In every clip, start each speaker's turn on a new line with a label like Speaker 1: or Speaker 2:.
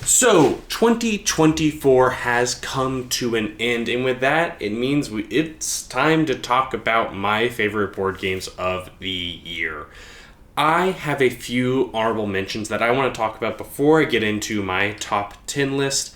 Speaker 1: So, 2024 has come to an end, and with that, it means it's time to talk about my favorite board games of the year. I have a few honorable mentions that I want to talk about before I get into my top 10 list.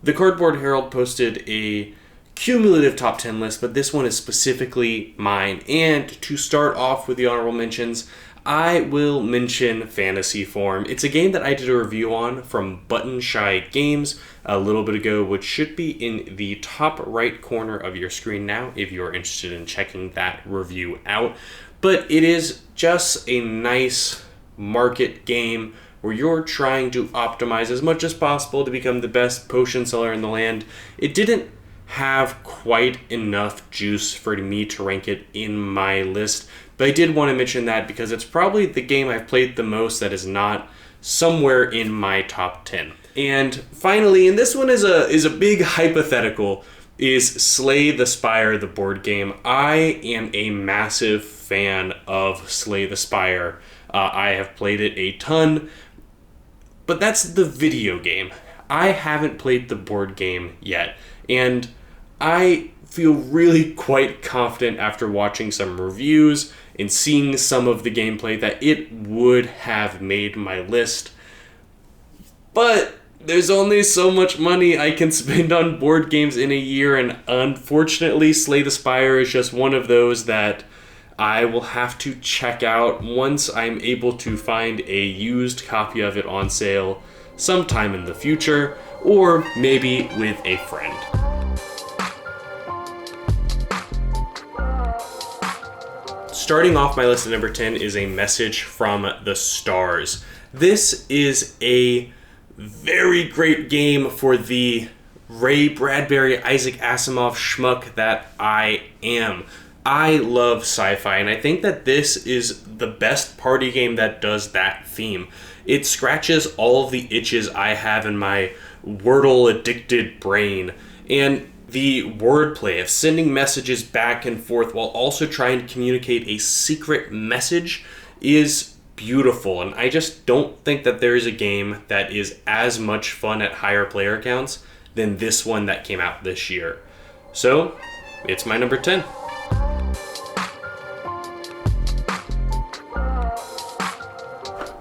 Speaker 1: The Cardboard Herald posted a cumulative top 10 list, but this one is specifically mine. And to start off with the honorable mentions, I will mention Fantasy Form. It's a game that I did a review on from Button Shy Games a little bit ago, which should be in the top right corner of your screen now if you're interested in checking that review out. But it is just a nice market game where you're trying to optimize as much as possible to become the best potion seller in the land. It didn't have quite enough juice for me to rank it in my list, but I did want to mention that because it's probably the game I've played the most that is not somewhere in my top 10. And finally, and this one is a big hypothetical, is Slay the Spire, the board game. I am a massive fan of Slay the Spire. I have played it a ton, but that's the video game. I haven't played the board game yet, and I feel really quite confident after watching some reviews and seeing some of the gameplay that it would have made my list. But there's only so much money I can spend on board games in a year, and unfortunately Slay the Spire is just one of those that I will have to check out once I'm able to find a used copy of it on sale sometime in the future, or maybe with a friend. Starting off my list at number 10 is A Message from the Stars. This is a very great game for the Ray Bradbury, Isaac Asimov schmuck that I am. I love sci-fi, and I think that this is the best party game that does that theme. It scratches all of the itches I have in my Wordle-addicted brain, and the wordplay of sending messages back and forth while also trying to communicate a secret message is beautiful, and I just don't think that there is a game that is as much fun at higher player counts than this one that came out this year. So, it's my number 10.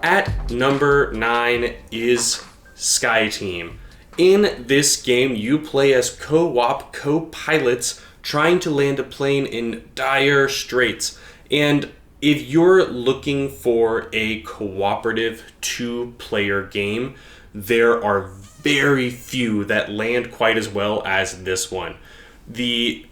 Speaker 1: At number 9 is Sky Team. In this game, you play as co-op co-pilots trying to land a plane in dire straits. And if you're looking for a cooperative two-player game, there are very few that land quite as well as this one. The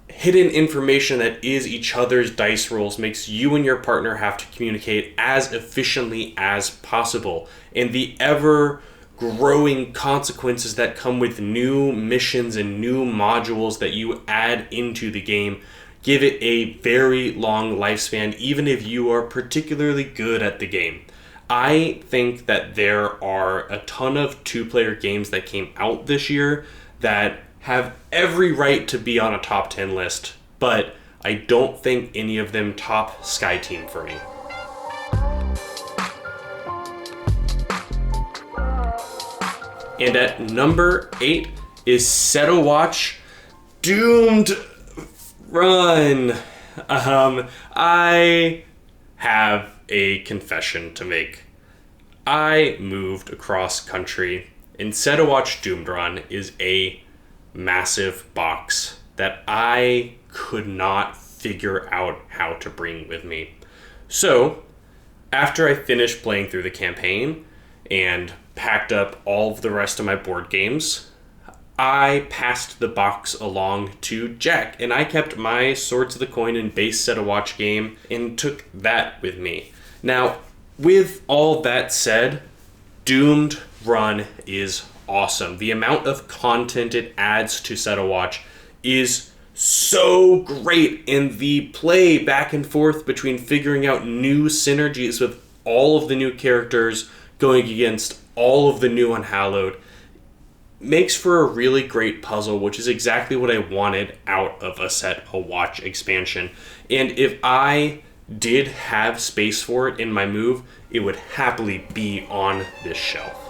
Speaker 1: hidden information that is each other's dice rolls makes you and your partner have to communicate as efficiently as possible. And the ever-growing consequences that come with new missions and new modules that you add into the game give it a very long lifespan, even if you are particularly good at the game. I think that there are a ton of two-player games that came out this year that have every right to be on a top 10 list, but I don't think any of them top Sky Team for me. And at number 8 is Set a Watch Doomed Run. I have a confession to make. I moved across country, and Set a Watch Doomed Run is a massive box that I could not figure out how to bring with me. So, after I finished playing through the campaign and packed up all of the rest of my board games, I passed the box along to Jack, and I kept my Swords of the Coin and base Set a Watch game and took that with me. Now, with all that said, Doomed Run is awesome. The amount of content it adds to Set a Watch is so great, and the play back and forth between figuring out new synergies with all of the new characters going against all of the new Unhallowed makes for a really great puzzle, which is exactly what I wanted out of a Set a Watch expansion. And if I did have space for it in my move, it would happily be on this shelf.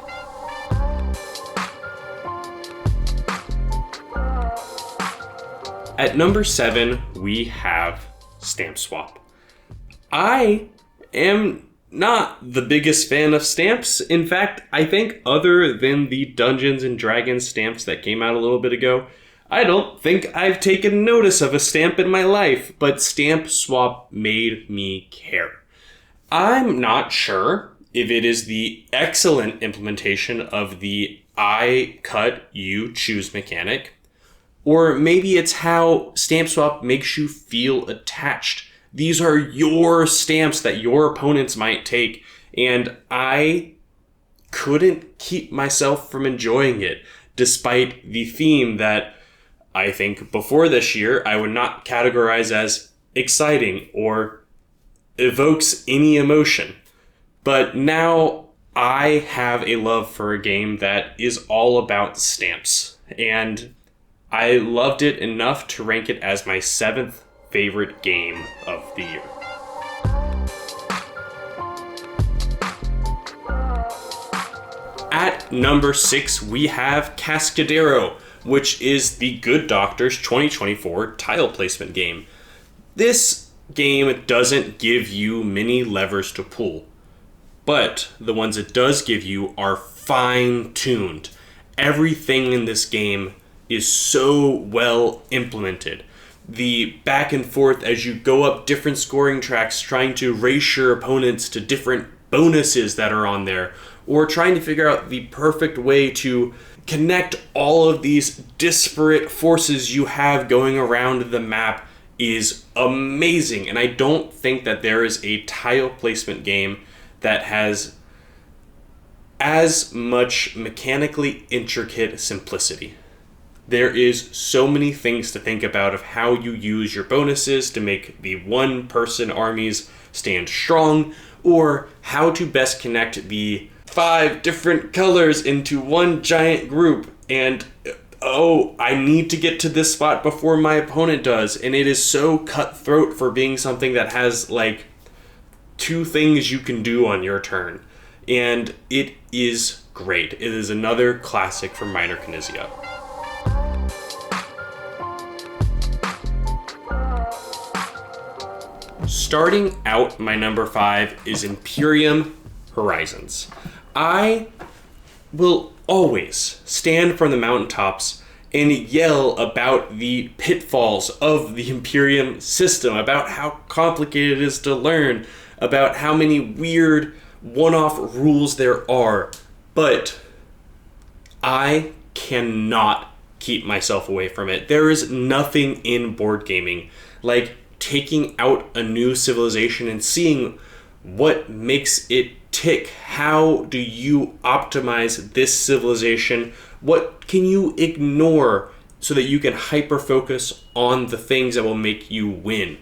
Speaker 1: At number 7, we have Stamp Swap. I am not the biggest fan of stamps. In fact, I think other than the Dungeons and Dragons stamps that came out a little bit ago, I don't think I've taken notice of a stamp in my life, but Stamp Swap made me care. I'm not sure if it is the excellent implementation of the I cut, you choose mechanic, or maybe it's how Stamp Swap makes you feel attached. These are your stamps that your opponents might take, and I couldn't keep myself from enjoying it, despite the theme that I think before this year I would not categorize as exciting or evokes any emotion. But now I have a love for a game that is all about stamps, and I loved it enough to rank it as my 7th favorite game of the year. At number 6, we have Cascadero, which is the Good Doctor's 2024 tile placement game. This game doesn't give you many levers to pull, but the ones it does give you are fine-tuned. Everything in this game is so well implemented. The back and forth as you go up different scoring tracks, trying to race your opponents to different bonuses that are on there, or trying to figure out the perfect way to connect all of these disparate forces you have going around the map is amazing. And I don't think that there is a tile placement game that has as much mechanically intricate simplicity. There is so many things to think about of how you use your bonuses to make the one-person armies stand strong, or how to best connect the 5 different colors into one giant group, and I need to get to this spot before my opponent does, and it is so cutthroat for being something that has like 2 things you can do on your turn, and it is great. It is another classic from Minor Knizia. Starting out, my number 5 is Imperium Horizons. I will always stand from the mountaintops and yell about the pitfalls of the Imperium system, about how complicated it is to learn, about how many weird one-off rules there are, but I cannot keep myself away from it. There is nothing in board gaming like taking out a new civilization and seeing what makes it tick. How do you optimize this civilization? What can you ignore so that you can hyper-focus on the things that will make you win?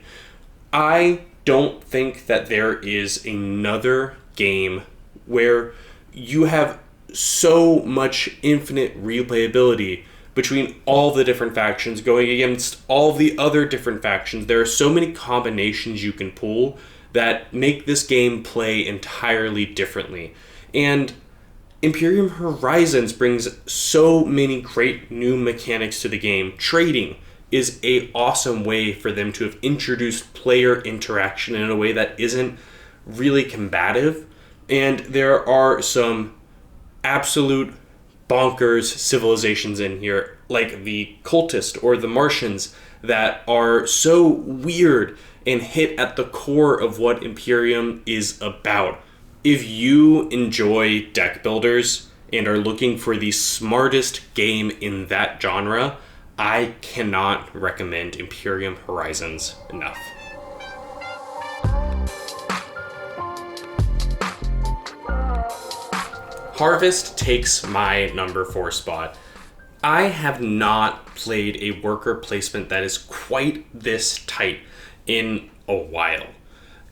Speaker 1: I don't think that there is another game where you have so much infinite replayability between all the different factions going against all the other different factions. There are so many combinations you can pull that make this game play entirely differently. And Imperium Horizons brings so many great new mechanics to the game. Trading is an awesome way for them to have introduced player interaction in a way that isn't really combative. And there are some absolute bonkers civilizations in here, like the cultist or the Martians, that are so weird and hit at the core of what Imperium is about. If you enjoy deck builders and are looking for the smartest game in that genre, I cannot recommend Imperium Horizons enough. Harvest takes my number 4 spot. I have not played a worker placement that is quite this tight in a while.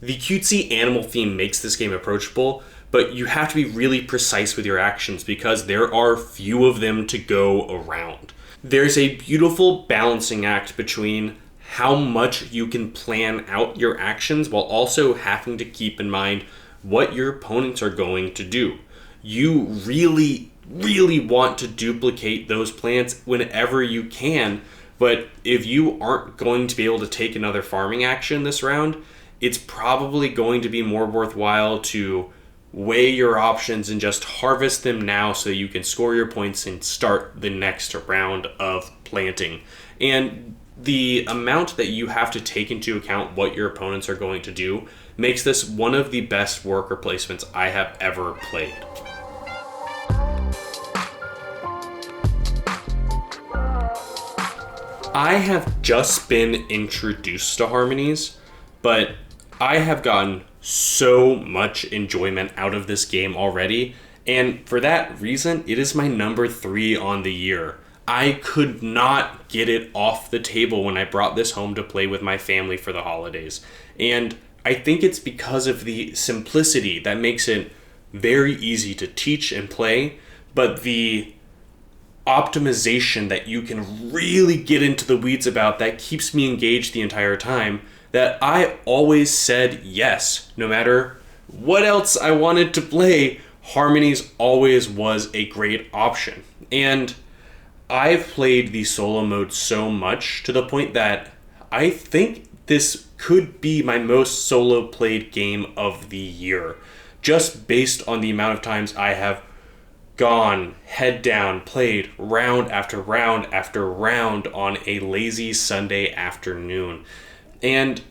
Speaker 1: The cutesy animal theme makes this game approachable, but you have to be really precise with your actions because there are few of them to go around. There's a beautiful balancing act between how much you can plan out your actions while also having to keep in mind what your opponents are going to do. You really really want to duplicate those plants whenever you can. But if you aren't going to be able to take another farming action this round, it's probably going to be more worthwhile to weigh your options and just harvest them now so you can score your points and start the next round of planting. And the amount that you have to take into account what your opponents are going to do makes this one of the best worker placements I have ever played. I have just been introduced to Harmonies, but I have gotten so much enjoyment out of this game already, and for that reason, it is my number 3 on the year. I could not get it off the table when I brought this home to play with my family for the holidays, and I think it's because of the simplicity that makes it very easy to teach and play, but the optimization that you can really get into the weeds about that keeps me engaged the entire time, that I always said yes. No matter what else I wanted to play, Harmonies always was a great option. And I've played the solo mode so much to the point that I think this could be my most solo played game of the year, just based on the amount of times I have gone head down, played round after round after round on a lazy Sunday afternoon. And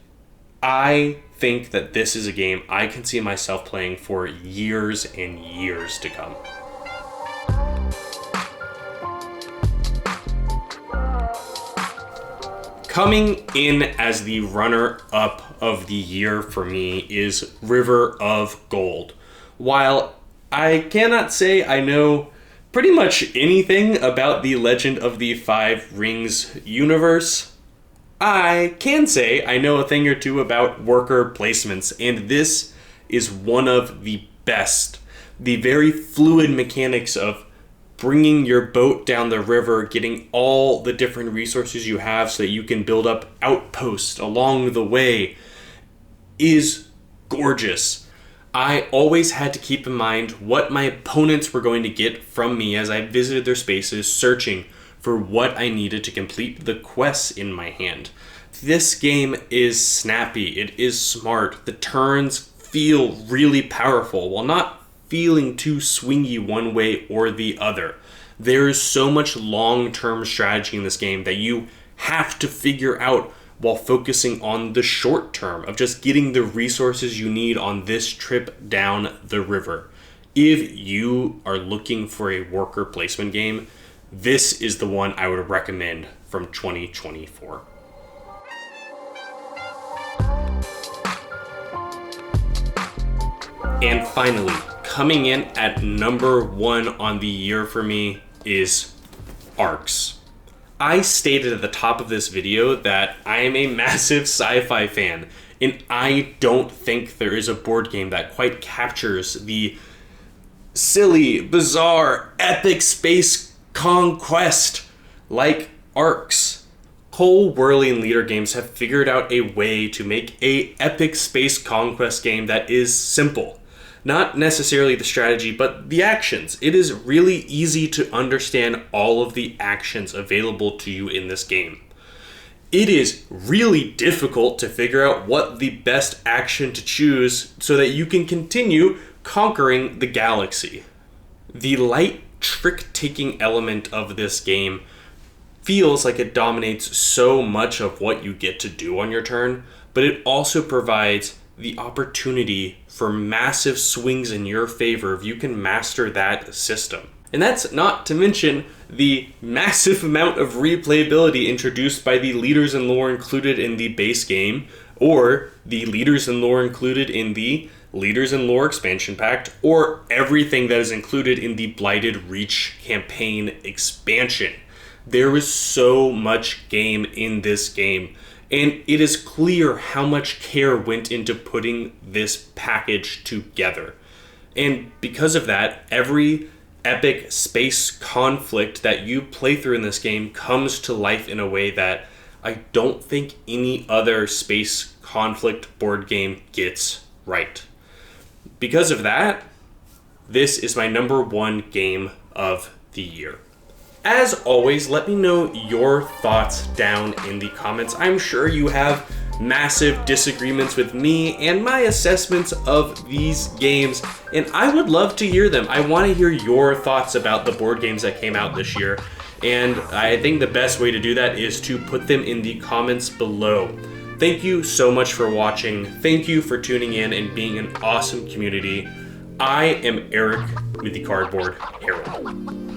Speaker 1: I think that this is a game I can see myself playing for years and years to come. Coming in as the runner-up of the year for me is River of Gold. While I cannot say I know pretty much anything about the Legend of the Five Rings universe, I can say I know a thing or two about worker placements, and this is one of the best. The very fluid mechanics of bringing your boat down the river, getting all the different resources you have so that you can build up outposts along the way, is gorgeous. I always had to keep in mind what my opponents were going to get from me as I visited their spaces, searching for what I needed to complete the quests in my hand. This game is snappy, it is smart, the turns feel really powerful while not feeling too swingy one way or the other. There is so much long-term strategy in this game that you have to figure out while focusing on the short term of just getting the resources you need on this trip down the river. If you are looking for a worker placement game, this is the one I would recommend from 2024. And finally, coming in at number 1 on the year for me is Arcs. I stated at the top of this video that I am a massive sci-fi fan, and I don't think there is a board game that quite captures the silly, bizarre, epic space conquest like Arcs. Cole, Whirly, and Leader Games have figured out a way to make a epic space conquest game that is simple. Not necessarily the strategy, but the actions. It is really easy to understand all of the actions available to you in this game. It is really difficult to figure out what the best action to choose so that you can continue conquering the galaxy. The light trick-taking element of this game feels like it dominates so much of what you get to do on your turn, but it also provides the opportunity for massive swings in your favor if you can master that system. And that's not to mention the massive amount of replayability introduced by the Leaders and Lore included in the base game, or the Leaders and Lore included in the Leaders and Lore expansion pack, or everything that is included in the Blighted Reach campaign expansion. There is so much game in this game, and it is clear how much care went into putting this package together. And because of that, every epic space conflict that you play through in this game comes to life in a way that I don't think any other space conflict board game gets right. Because of that, this is my number 1 game of the year. As always, let me know your thoughts down in the comments. I'm sure you have massive disagreements with me and my assessments of these games, and I would love to hear them. I want to hear your thoughts about the board games that came out this year, and I think the best way to do that is to put them in the comments below. Thank you so much for watching. Thank you for tuning in and being an awesome community. I am Eric with the Cardboard Herald.